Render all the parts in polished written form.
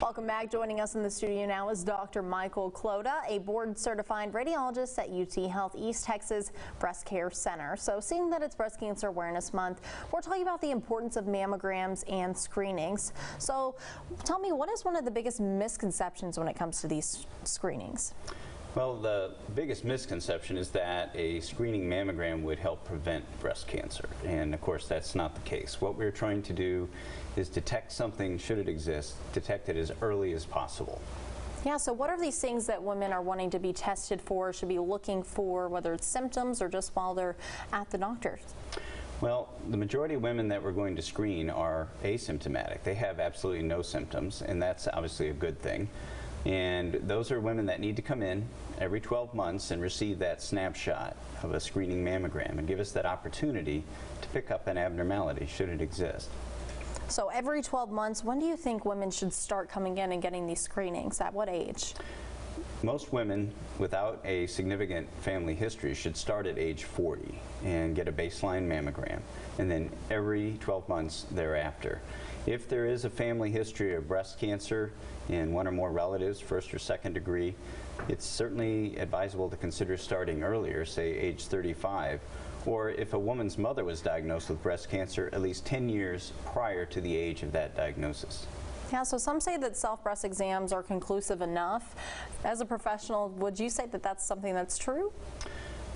Welcome back. Joining us in the studio now is Dr. Michael Clota, a board-certified radiologist at UT Health East Texas Breast Care Center. So seeing that it's Breast Cancer Awareness Month, we're talking about the importance of mammograms and screenings. So tell me, what is one of the biggest misconceptions when it comes to these screenings? Well, the biggest misconception is that a screening mammogram would help prevent breast cancer, and of course that's not the case. What we're trying to do is detect something, should it exist, detect it as early as possible. Yeah, so what are these things that women are wanting to be tested for, should be looking for, whether it's symptoms or just while they're at the doctor's? Well, the majority of women that we're going to screen are asymptomatic. They have absolutely no symptoms, and that's obviously a good thing. And those are women that need to come in every 12 months and receive that snapshot of a screening mammogram and give us that opportunity to pick up an abnormality should it exist. So every 12 months, when do you think women should start coming in and getting these screenings? At what age? Most women without a significant family history should start at age 40 and get a baseline mammogram, and then every 12 months thereafter. If there is a family history of breast cancer in one or more relatives, first or second degree, it's certainly advisable to consider starting earlier, say age 35, or if a woman's mother was diagnosed with breast cancer, at least 10 years prior to the age of that diagnosis. Yeah, so some say that self-breast exams are conclusive enough. As a professional, would you say that that's something that's true?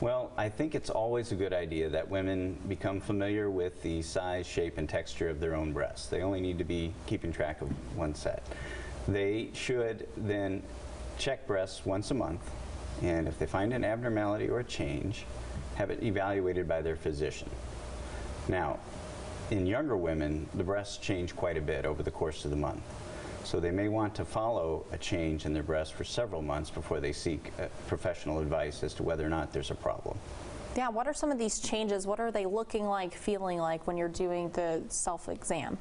Well, I think it's always a good idea that women become familiar with the size, shape, and texture of their own breasts. They only need to be keeping track of one set. They should then check breasts once a month, and if they find an abnormality or a change, have it evaluated by their physician. Now, in younger women, the breasts change quite a bit over the course of the month. So they may want to follow a change in their breast for several months before they seek professional advice as to whether or not there's a problem. Yeah, what are some of these changes? What are they looking like, feeling like when you're doing the self-exam?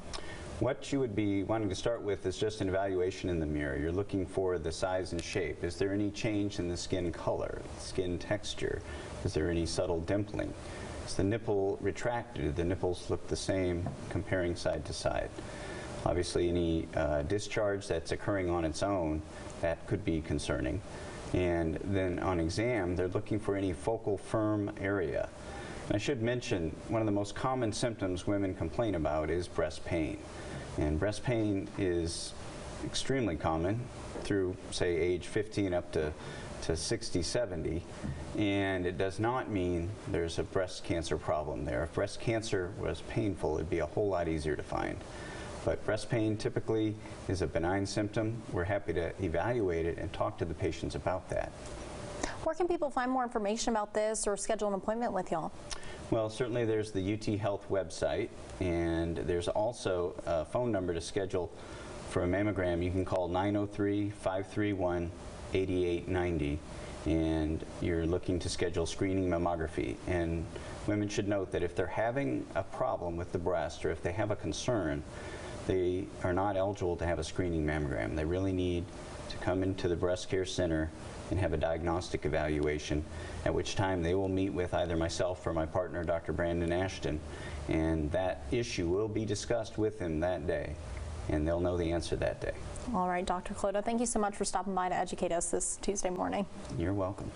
What you would be wanting to start with is just an evaluation in the mirror. You're looking for the size and shape. Is there any change in the skin color, skin texture? Is there any subtle dimpling? Is the nipple retracted? Do the nipples look the same comparing side to side? Obviously, any discharge that's occurring on its own, that could be concerning. And then on exam, they're looking for any focal firm area. And I should mention, one of the most common symptoms women complain about is breast pain. And breast pain is extremely common through, say, age 15 up to 60, 70, and it does not mean there's a breast cancer problem there. If breast cancer was painful, it'd be a whole lot easier to find. But breast pain typically is a benign symptom. We're happy to evaluate it and talk to the patients about that. Where can people find more information about this or schedule an appointment with y'all? Well, certainly there's the UT Health website, and there's also a phone number to schedule for a mammogram. You can call 903-531-8890, and you're looking to schedule screening mammography. And women should note that if they're having a problem with the breast or if they have a concern, they are not eligible to have a screening mammogram. They really need to come into the breast care center and have a diagnostic evaluation, at which time they will meet with either myself or my partner, Dr. Brandon Ashton, and that issue will be discussed with him that day, and they'll know the answer that day. All right, Dr. Clota, thank you so much for stopping by to educate us this Tuesday morning. You're welcome.